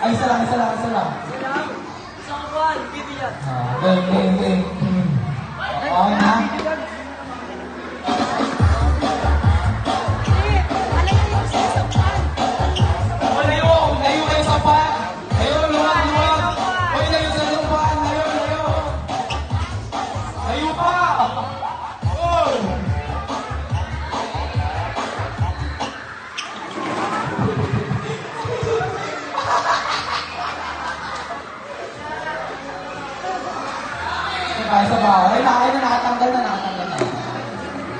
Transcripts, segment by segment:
Ay, isa lang. Isang buwan, bibigyan. Okay. Okay na? Layo kayo sa pan. Layo, luwag. Hoy, layo sa pan. Layo. Layo pa. Hoy. Isa pa. Ay, nakatanggal na.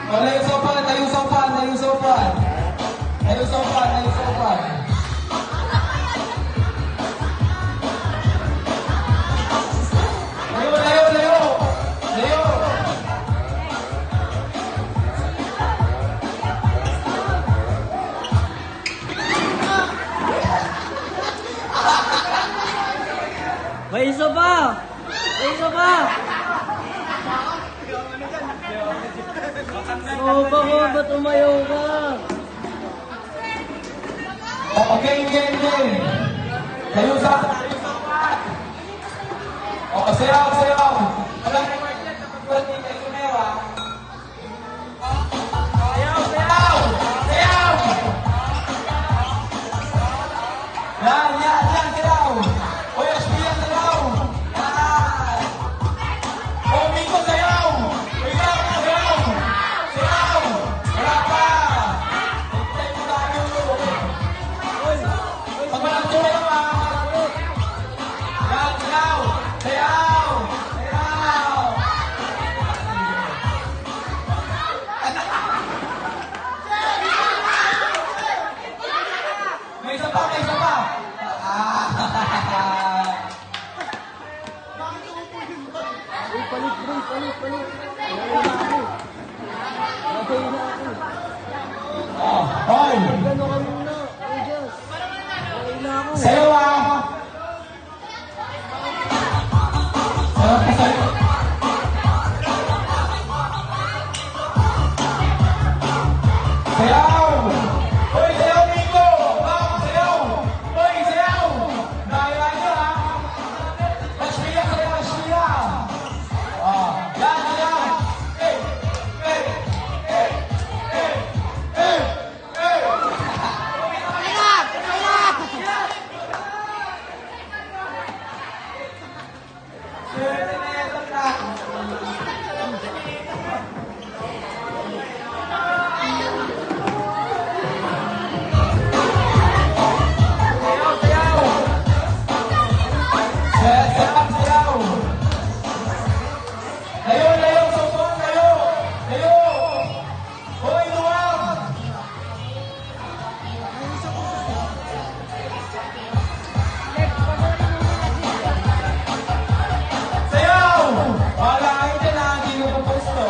O, layo sa pan. Layo. May isa pa! Ba't umayaw ka? Okay. Layo sa pan. O, sayaw. Walang reward yan sa pag-work ni kayo sumayaw, ha? Sayaw! Yan, sayaw! Uy, Ashmiya, sayaw! Yan! O, Miko, sayaw! Ikaw, sayaw! Wala pa! Hintay mo tayo! Pag walang sumayaw, ha? Yan, sayaw! May isa pa. Palit. Hoy! Gano'n ka muna. Ay, Diyos. Okay na ako. Sayo, ha? Sayo. Sayaw! Hoy, sayaw, Nico! Sayaw! Hoy, sayaw! Dahil nyo, ha? Ashmiya, sayaw, Ashmiya! Yan! Hey! Layo, sobrang layo! Hoy, luwag! Sayaw! Wala kayo dyan, ha? Hindi ko pa pwesto.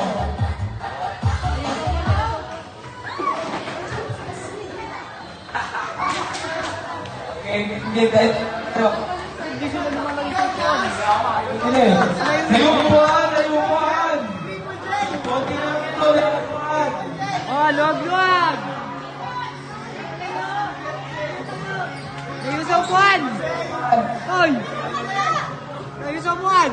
Okay, hindi kahit... Hindi sila naman nag-isip yun. Hindi. Layuan! Konti lang ito, layuan! Luwag! Layo sa buwan! Oy! Layo sa buwan!